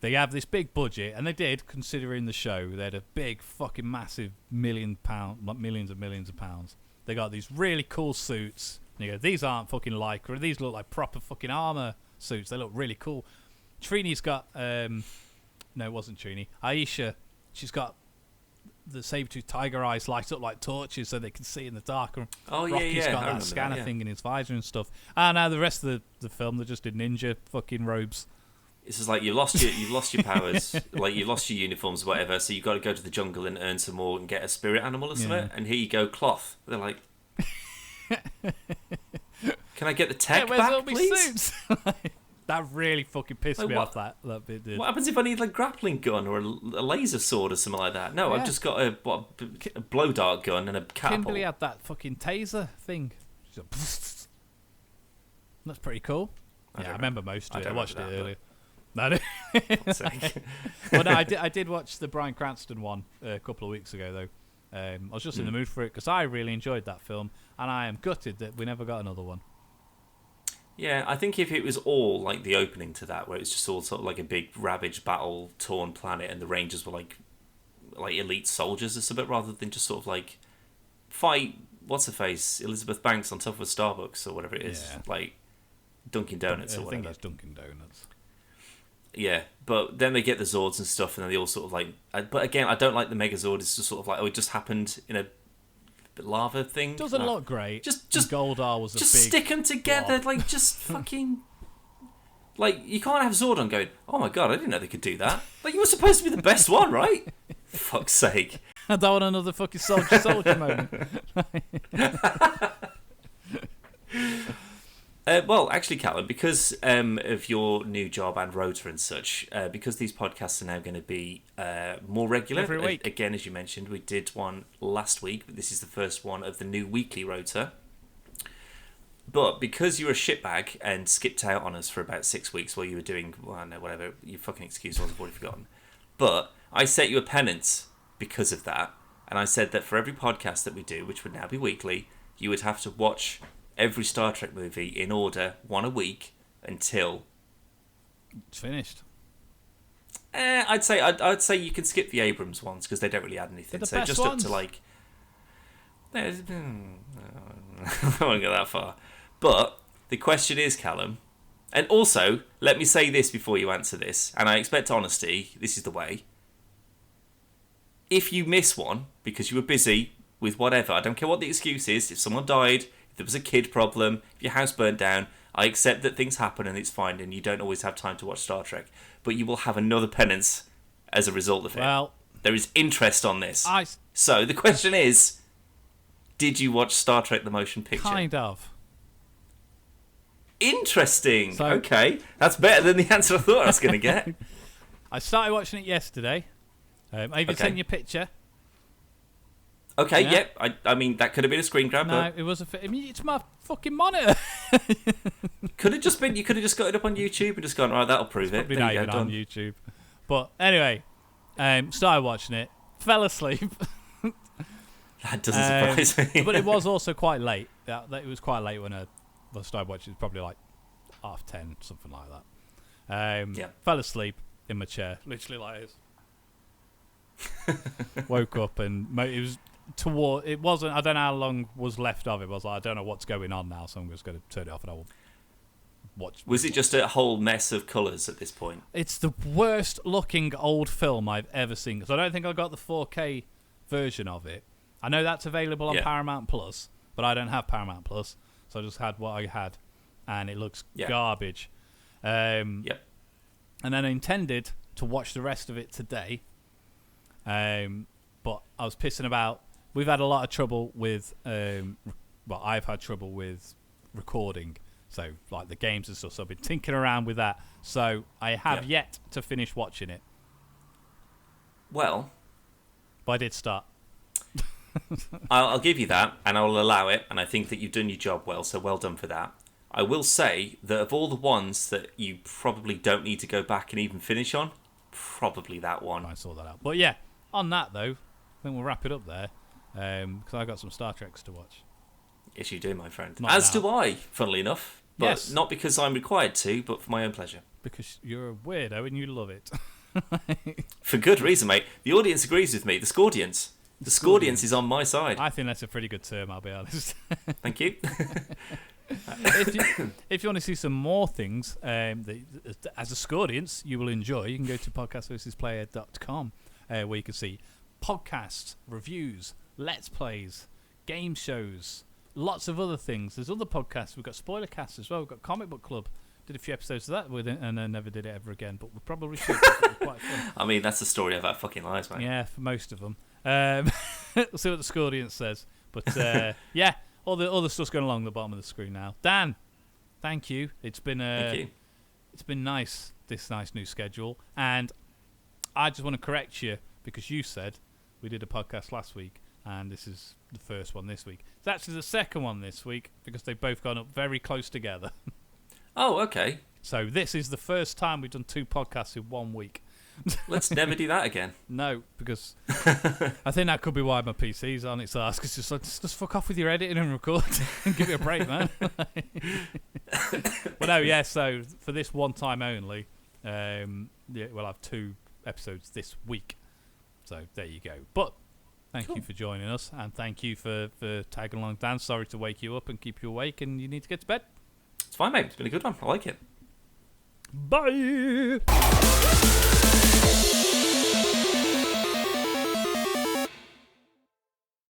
Speaker 1: They have this big budget, and they did, considering the show. They had a big, fucking massive millions and millions of pounds. They got these really cool suits. And you go, these aren't fucking Lycra. These look like proper fucking armor suits. They look really cool. Trini's got, no, it wasn't Trini. Aisha, she's got the saber-tooth tiger eyes light up like torches so they can see in the dark. And
Speaker 2: Oh,
Speaker 1: Rocky's
Speaker 2: yeah.
Speaker 1: got
Speaker 2: I
Speaker 1: that
Speaker 2: remember
Speaker 1: scanner
Speaker 2: that, yeah.
Speaker 1: thing in his visor and stuff. And now the rest of the film, they're just in ninja fucking robes.
Speaker 2: It's just like you've lost your powers, like you've lost your uniforms or whatever, so you've got to go to the jungle and earn some more and get a spirit animal or something, and here you go, cloth. They're like, can I get the tech
Speaker 1: where's all
Speaker 2: back,
Speaker 1: my
Speaker 2: please?
Speaker 1: suits? That really fucking pissed
Speaker 2: Like
Speaker 1: me
Speaker 2: what?
Speaker 1: off, that bit did.
Speaker 2: What happens if I need like a grappling gun or a laser sword or something like that? No,
Speaker 1: Yeah.
Speaker 2: I've just got a blow dart gun and a catapult.
Speaker 1: Kimberly had that fucking taser thing. She's like, that's pretty cool. I remember most of it. I watched it earlier. No, no.
Speaker 2: Fuck's sake.
Speaker 1: Well, no, I did watch the Bryan Cranston one a couple of weeks ago, though. I was just in the mood for it because I really enjoyed that film, and I am gutted that we never got another one.
Speaker 2: Yeah, I think if it was all like the opening to that, where it's just all sort of like a big ravaged battle torn planet, and the Rangers were like elite soldiers or something, rather than just sort of like fight what's her face Elizabeth Banks on top of a Starbucks or whatever it is, like Dunkin' Donuts or
Speaker 1: I
Speaker 2: whatever.
Speaker 1: think it's Dunkin' Donuts.
Speaker 2: Yeah, but then they get the Zords and stuff, and then they all sort of like. But again, I don't like the Megazord. It's just sort of like, oh, it just happened in a lava thing.
Speaker 1: Doesn't look great.
Speaker 2: Just
Speaker 1: Goldar was a
Speaker 2: just
Speaker 1: big
Speaker 2: stick them together,
Speaker 1: blob.
Speaker 2: like just fucking. Like you can't have Zordon going, oh my God, I didn't know they could do that. Like you were supposed to be the best one, right? Fuck's sake.
Speaker 1: I don't want another fucking soldier moment.
Speaker 2: Well, actually, Callum, because of your new job and rota and such, because these podcasts are now going to be more regular.
Speaker 1: Every week.
Speaker 2: Again, as you mentioned, we did one last week, but this is the first one of the new weekly rota. But because you were a shitbag and skipped out on us for about 6 weeks while you were doing, well, I don't know, whatever your fucking excuse was, I've already forgotten. But I set you a penance because of that, and I said that for every podcast that we do, which would now be weekly, you would have to watch every Star Trek movie in order, one a week, until
Speaker 1: It's finished.
Speaker 2: I'd say you can skip the Abrams ones because they don't really add anything.
Speaker 1: They're the
Speaker 2: So
Speaker 1: best
Speaker 2: just
Speaker 1: ones.
Speaker 2: up to like, I won't go that far. But the question is, Callum, and also let me say this before you answer this, and I expect honesty. This is the way. If you miss one because you were busy with whatever, I don't care what the excuse is. If someone died, if there was a kid problem, if your house burned down, I accept that things happen and it's fine and you don't always have time to watch Star Trek. But you will have another penance as a result of it.
Speaker 1: Well,
Speaker 2: there is interest on this. So the question is, did you watch Star Trek the Motion Picture?
Speaker 1: Kind of.
Speaker 2: Interesting.
Speaker 1: So-
Speaker 2: Okay. That's better than the answer I thought I was going to get.
Speaker 1: I started watching it yesterday. I even sent you a picture.
Speaker 2: Okay,
Speaker 1: Yeah.
Speaker 2: yep. I mean, that could have been a screen grab.
Speaker 1: No, it was I mean, it's my fucking monitor.
Speaker 2: Could have just been. You could have just got it up on YouTube and just gone, right, that'll prove it.
Speaker 1: Probably
Speaker 2: There
Speaker 1: not
Speaker 2: you go,
Speaker 1: even on
Speaker 2: done.
Speaker 1: YouTube. But anyway, started watching it. Fell asleep.
Speaker 2: That doesn't surprise me.
Speaker 1: But it was also quite late. It was quite late when I started watching. It was probably like 10:30, something like that.
Speaker 2: Yeah.
Speaker 1: Fell asleep in my chair, literally like this. Woke up and it was toward. It wasn't. I don't know how long was left of it. I was like, I don't know what's going on now, so I'm just going to turn it off and I will watch.
Speaker 2: Was it just a whole mess of colours at this point?
Speaker 1: It's the worst looking old film I've ever seen because I don't think I got the 4K version of it. I know that's available on Paramount Plus, but I don't have Paramount Plus, so I just had what I had, and it looks garbage. And then I intended to watch the rest of it today, but I was pissing about. We've had a lot of trouble with, I've had trouble with recording So, like the games and stuff. So I've been tinkering around with that. So I have yet to finish watching it.
Speaker 2: Well,
Speaker 1: but I did start.
Speaker 2: I'll give you that, and I'll allow it, and I think that you've done your job well, so well done for that. I will say that of all the ones that you probably don't need to go back and even finish on, probably that one.
Speaker 1: I saw that out. But yeah, on that though, I think we'll wrap it up there, because I've got some Star Treks to watch.
Speaker 2: Yes, you do, my friend.
Speaker 1: Not
Speaker 2: As
Speaker 1: now.
Speaker 2: do I, funnily enough. But
Speaker 1: Yes.
Speaker 2: not because I'm required to, but for my own pleasure.
Speaker 1: Because you're a weirdo and you love it.
Speaker 2: For good reason, mate. The audience agrees with me. The Scordians. The Scordians is on my side.
Speaker 1: I think that's a pretty good term, I'll be honest.
Speaker 2: Thank you.
Speaker 1: If you want to see some more things as a Scordians you will enjoy, you can go to podcastversusplayer.com, where you can see podcasts, reviews, let's plays, game shows, lots of other things. There's other podcasts. We've got spoiler casts as well. We've got Comic Book Club. Did a few episodes of that with it, and I never did it ever again. But we probably should. It was quite fun.
Speaker 2: I mean, that's the story of our fucking lives, mate.
Speaker 1: Yeah, for most of them. We'll see what the Scordians says. But yeah, all the stuff's going along the bottom of the screen now. Dan, thank you. It's been
Speaker 2: Thank you.
Speaker 1: It's been nice, this nice new schedule. And I just want to correct you, because you said we did a podcast last week, and this is the first one this week. It's actually the second one this week, because they've both gone up very close together.
Speaker 2: Oh, okay.
Speaker 1: So this is the first time we've done 2 podcasts in 1 week.
Speaker 2: Let's never do that again.
Speaker 1: No, because I think that could be why my PC's on its ass. Because just fuck off with your editing and record and give it a break, man. Well, no, yeah. So for this one time only, we'll have 2 episodes this week. So there you go. But thank you for joining us, and thank you for tagging along, Dan. Sorry to wake you up and keep you awake, and you need to get to bed.
Speaker 2: It's fine, mate. It's been a good one. I like it.
Speaker 1: Bye.